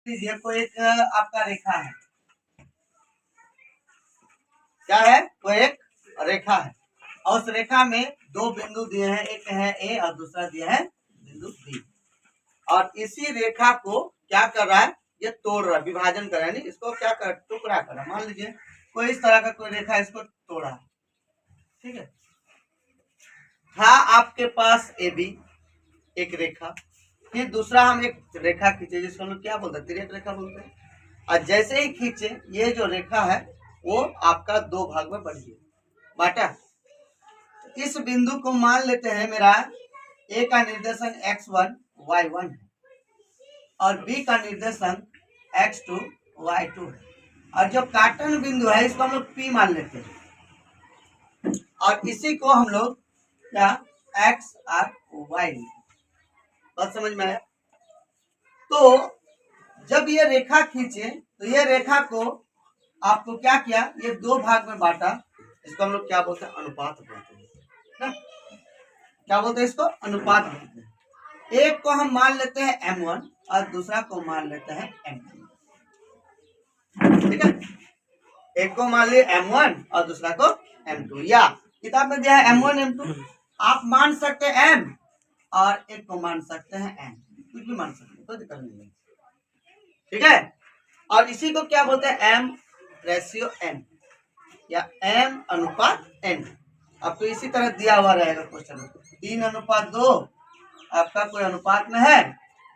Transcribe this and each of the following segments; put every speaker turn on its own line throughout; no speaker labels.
लीजिए कोई एक आपका रेखा है, क्या है? कोई एक रेखा है और उस रेखा में दो बिंदु दिए हैं, एक है ए और दूसरा दिया है बिंदु बी। और इसी रेखा को क्या कर रहा है? ये तोड़ रहा है, विभाजन कर रहा है। इसको क्या कर, टुकड़ा कर रहा है। मान लीजिए कोई इस तरह का कोई रेखा, इसको तोड़ा है, ठीक है। था आपके पास ए बी एक रेखा, फिर दूसरा हम एक रेखा खींचे जिसको हम लोग क्या बोलते हैं? तिर्यक रेखा बोलते हैं। और जैसे ही खींचे ये जो रेखा है वो आपका दो भाग में बढ़ गया, बांटा। इस बिंदु को मान लेते हैं मेरा ए का निर्देशन x1 y1 है और बी का निर्देशन x2 y2 है। और जो काटन बिंदु है इसको हम लोग P मान लेते हैं और इसी को हम लोग क्या x और y, बात समझ में आया? तो जब ये रेखा खींचे तो ये रेखा को आपको क्या किया? ये दो भाग में बांटा। इसको हम लोग क्या बोलते हैं? अनुपात बोलते हैं। क्या बोलते हैं इसको? अनुपात बोलते हैं। एक को हम मान लेते हैं m1 और दूसरा को मान लेते हैं m2, ठीक है। एक को मान लिए m1 और दूसरा को m2, या किताब में दिया है m1 m2, आप मान सकते हैं m और एक को मान सकते हैं n, कुछ भी मान सकते हैं, कोई दिक्कत नहीं है, ठीक है। और इसी को क्या बोलते हैं? m रेशियो n या m अनुपात n। आपको इसी तरह दिया हुआ रहेगा क्वेश्चन में, 3:2 आपका कोई अनुपात में है,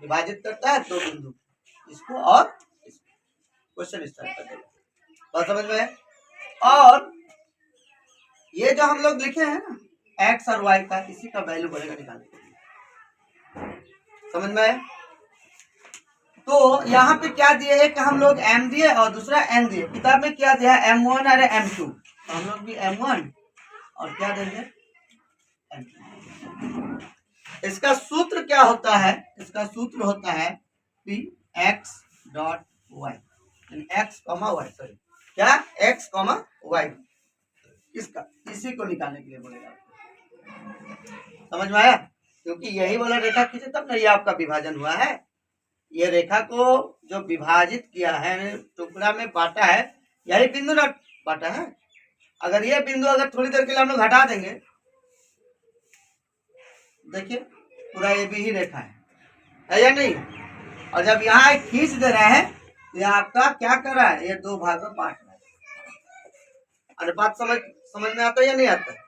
विभाजित करता है दो बिंदु, इसको और इसको। क्वेश्चन इस तरह का बात समझ में है? और ये जो हम लोग लिखे हैं ना x और y का, इसी का वैल्यू बढ़ेगा निकालने के लिए, समझ में है? तो यहाँ पे क्या दिए? एक हम लोग m दिए और दूसरा n दिए। किताब में क्या दिया है? m1 और m2, तो हम लोग भी m1 और क्या देंगे? m2। इसका सूत्र क्या होता है? इसका सूत्र होता है p x dot y, x comma y, sorry क्या x कॉमा y, इसका इसी को निकालने के लिए बोलेगा। समझ में आया? क्योंकि यही वाला रेखा खींचे तब ना ये आपका विभाजन हुआ है। ये रेखा को जो विभाजित किया है, टुकड़ा में बांटा है, यही बिंदु ना बांटा है। अगर ये बिंदु अगर थोड़ी देर के लिए हम लोग हटा देंगे, देखिए पूरा ये भी ही रेखा है या नहीं? और जब यहाँ खींच दे रहे हैं तो ये आपका क्या कर रहा है? ये दो भाग में बांट रहा है। अनुपात समझ में आता है या नहीं आता है?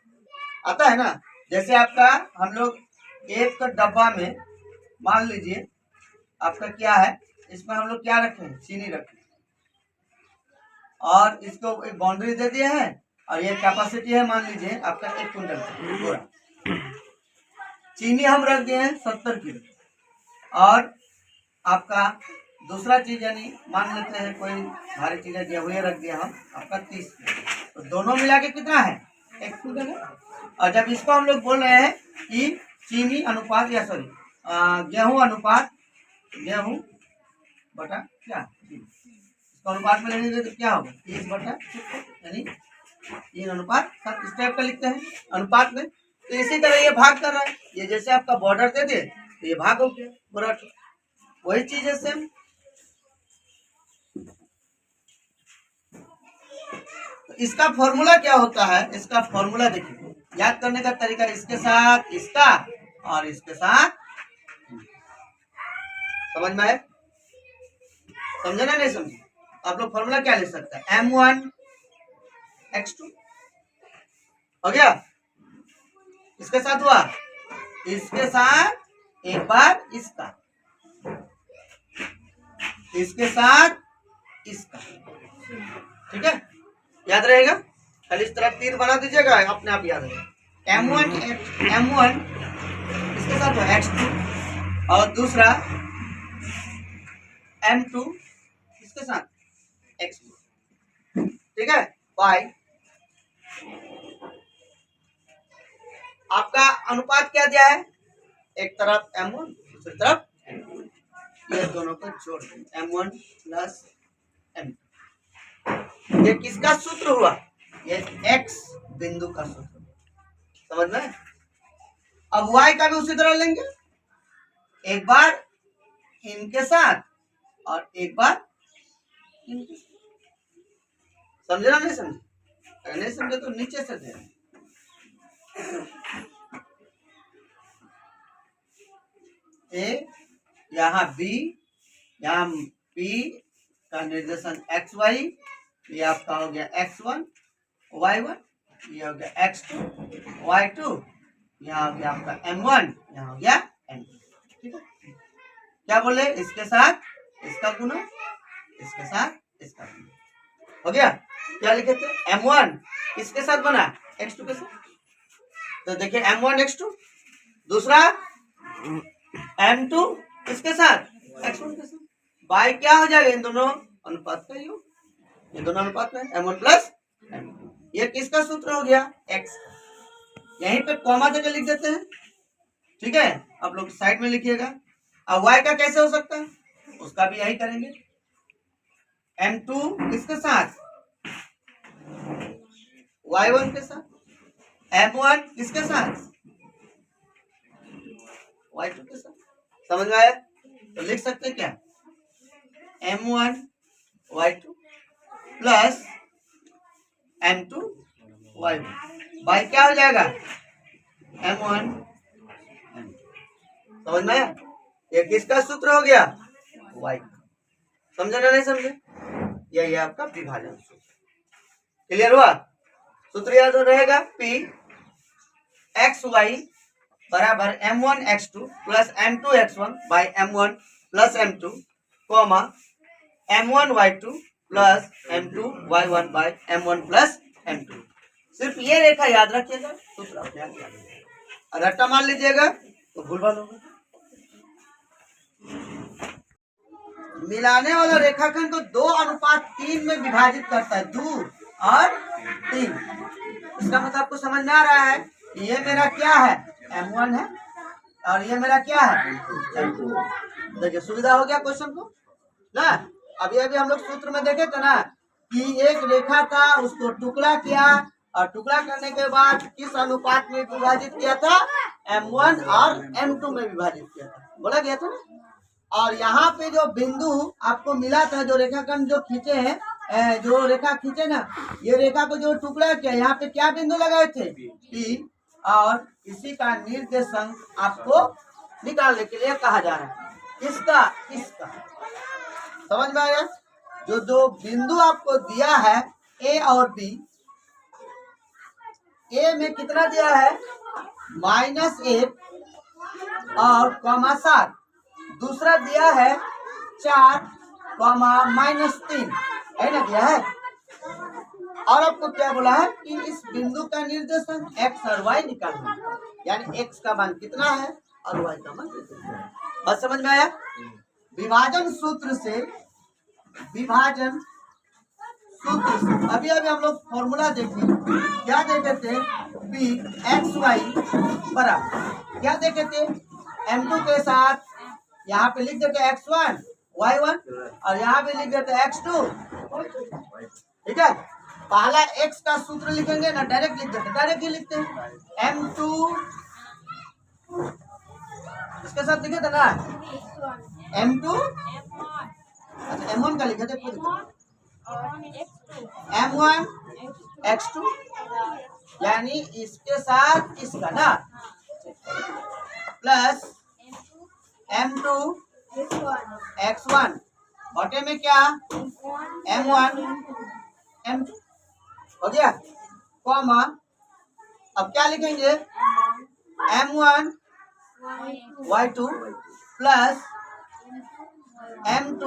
आता है ना? जैसे आपका हम लोग एक डब्बा में मान लीजिए आपका क्या है, इसमें हम लोग क्या रखे हैं? चीनी रखे और इसको एक बाउंड्री दे दिए हैं और ये कैपेसिटी है मान लीजिए आपका 1 क्विंटल पूरा। चीनी हम रख दिए हैं 70 किलो और आपका दूसरा चीज यानी मान लेते हैं कोई भारी चीज दिया हुए रख दिया हम आपका 30 किलो, तो दोनों मिला के कितना है? 1 क्विंटल है। और जब इसको हम लोग बोल रहे हैं कि चीनी अनुपात या सॉरी गेहूं अनुपात गेहूं बटा क्या, इसको अनुपात में लेने तो क्या होगा? 30 बटा यानी 3:7 इस टाइप का लिखते हैं अनुपात में। तो इसी तरह ये भाग कर रहा है, ये जैसे आपका बॉर्डर दे दे तो ये भाग हो गया पूरा, वही चीज है सेम। तो इसका फॉर्मूला क्या होता है? इसका फॉर्मूला देखिए, याद करने का तरीका इसके साथ इसका और इसके साथ, समझ में आए? समझे ना? नहीं समझे? आप लोग फॉर्मूला क्या ले सकते हैं? m1 x2 हो गया, इसके साथ हुआ, इसके साथ एक बार इसका, इसके साथ इसका, ठीक है? याद रहेगा? खाली इस तरह तीर बना दीजिएगा, अपने आप याद रहेगा। m1 इसके साथ हुआ x2 और दूसरा m2 इसके साथ x2, ठीक है? y आपका अनुपात क्या दिया है? एक तरफ m1 दूसरी तरफ m2, ये दोनों को जोड़ दें m1 प्लस m2। ये किसका सूत्र हुआ? ये x बिंदु का सूत्र, समझ में? अब y का भी उसी तरह लेंगे, एक बार इनके साथ और एक बार समझे ना, नहीं समझे? अगर नहीं समझे तो नीचे से दे ए, यहाँ बी, यहाँ पी का निर्देशन एक्स वाई, ये आपका हो गया x1 y1, ये हो गया x2 y2, यहाँ हो गया आपका m1, यहाँ हो गया m2। ठीक है, क्या बोले? इसके साथ इसका गुना, इसके साथ इसका गुना, हो गया। क्या लिखे थे? m1 किसके साथ बना? x2 के साथ। तो देखिए m1 x2, दूसरा m2 किसके साथ? x1 के साथ। बाई क्या हो जाएगा? इन दोनों अनुपात का योग, ये दोनों अनुपात में m1 प्लस m2। ये किसका सूत्र हो गया? x। यहीं पे कॉमा देकर लिख देते हैं। ठीक है, आप लोग साइड में लिखिएगा। अब y का कैसे हो सकता है? उसका भी यही करेंगे। m2 किसके साथ? y1 के साथ। m1 किसके साथ? y2 के साथ। समझ में आया? तो लिख सकते हैं क्या? m1 y2 plus m2 y1 by क्या हो जाएगा? m1 m2। समझ में आया? ये किसका सूत्र हो गया? y। समझे ना, नहीं समझे? यही आपका विभाजन सूत्र। क्लियर हुआ? सूत्र याद हो रहेगा, p एक्स वाई बराबर m1 x2 plus m2 x1 by m1 plus m2 comma m1 y2 plus m2 y1 by m1 plus m2। सिर्फ ये रेखा याद रखिएगा, सूत्र अपने आप याद रहेगा। और रट्टा मान लीजिएगा तो भूलभाल होगा। मिलाने वाला रेखाखंड को 2:3 में विभाजित करता है, 2 और 3। इसका मतलब आपको समझ में आ रहा है कि ये मेरा क्या है? m1 है और ये मेरा क्या है? m2। देखिए सुविधा हो गया क्वेश्चन को ना। अभी हम लोग सूत्र में देखे थे ना कि एक रेखा था, उसको टुकड़ा किया और टुकड़ा करने के बाद किस अनुपात में विभाजित किया था? m1 और m2 में विभाजित किया था, बोला गया था ना। और यहाँ पे जो बिंदु आपको मिला था, जो रेखाखंड जो खींचे हैं, जो रेखा खींचे ना, ये रेखा को जो टुकड़ा किया, यहाँ पे क्या बिंदु लगाए थे? P। और इसी का निर्देशांक आपको निकालने के लिए कहा जा रहा है। इसका समझ में आया? जो बिंदु आपको दिया है A और B, A में कितना दिया है? -1 और -7। दूसरा दिया है 4, -3, है ना, दिया है। और आपको क्या बोला है कि इस बिंदु का निर्देशांक x और y निकालना है, यानी x का मान कितना है और y का मान कितना है। बस समझ में आया? विभाजन सूत्र से अभी हम लोग फॉर्मूला देखे, क्या देखे थे? p एक्स वाई बराबर क्या देखे थे? m2 के साथ यहाँ पे लिख देते x1 y1 और यहाँ पे लिख देते x2। ठीक है, पहला x का सूत्र लिखेंगे ना, डायरेक्ट लिख देते, डायरेक्ट ही लिखते हैं। m2 इसके साथ लिखे थे ना, m2 अच्छा m1 का लिखे थे, m1 x2 यानी इसके साथ इसका ना, प्लस m2 x1 बटे में क्या? m1 m2 हो गया, कॉमा अब क्या लिखेंगे? m1 y2 plus m2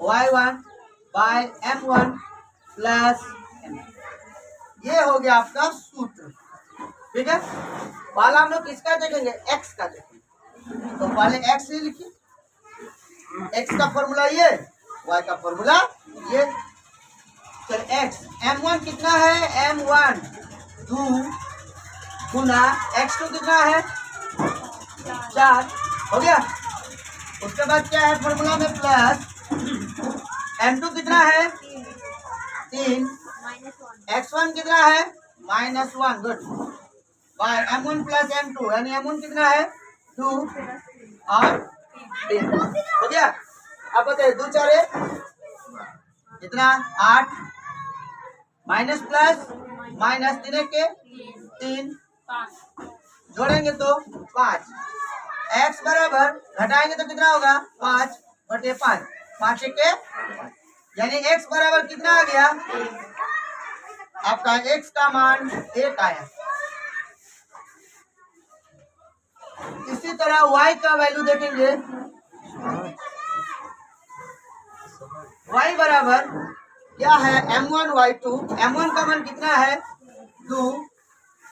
y1 bye m1 plus m2। ये हो गया आपका सूत्र। ठीक है, पहला हम लोग किसका देखेंगे? x का देखेंगे। तो पहले x ही लिखिए, x का फॉर्मूला ये, y का फॉर्मूला ये। चल x m1 कितना है? m1 2 गुना x2 कितना है? 4 हो गया। उसके बाद क्या है फॉर्मूला में? प्लस m2 कितना है? 3 x1 कितना है? -1 good bye m1 plus m2 यानी m1 कितना है? 2 और 3 हो गया। अब बताइए 2 4 कितना 8 माइनस प्लस माइनस 3 के 3 जोड़ेंगे तो 5 x बराबर घटाएंगे तो कितना होगा 5/5 5 के यानी x बराबर कितना आ गया आपका x का मान 1 आया। इसी तरह y का वैल्यू देखेंगे y बराबर क्या है m1 y2 m1 का मान कितना है 2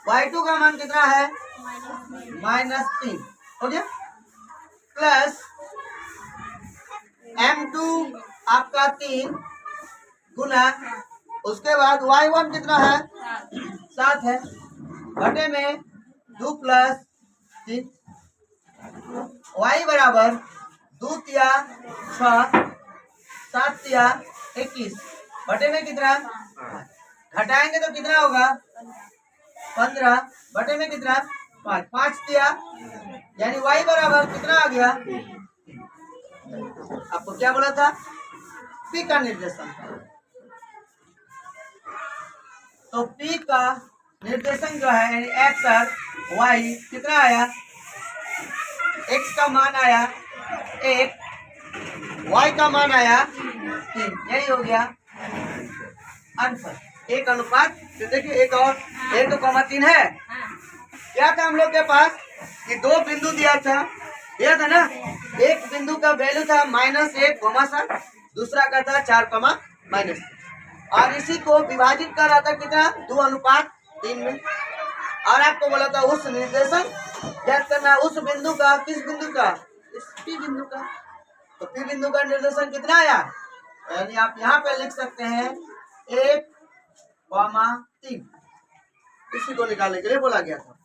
y2 का मान कितना है -3 हो गया प्लस m2 आपका 3 गुना उसके बाद y1 कितना है 7 है घटे में 2 + 3 y बराबर 2 तिया 6 7 तिया 21 बटे में कितना घटाएंगे तो कितना होगा 15 बटे में कितना 5 5 तिया यानी y बराबर कितना आ गया आपको क्या बोला था p का निर्देशन। तो p का निर्देशन जो है यानी x और y कितना आया x का मान आया 1 y का मान आया 3 यही हो गया आंसर 1:। तो देखिए 1 और 1:3 है क्या था हम लोग के पास कि 2 बिंदु दिया था ना एक बिंदु का वैल्यू था -1, दूसरा का था 4, और इसी को विभाजित कर रहा था कितना 2:3 में और आपको बोला था उस निर्देशन ज्ञात करना उस बिंदु का किस बिंदु का इस P बिंदु का। तो P बिंदु का निर्देशन कितना आया यानी आप यहाँ पे लिख सकते हैं 1, 3 इसी को निकालने के लिए बोला गया था।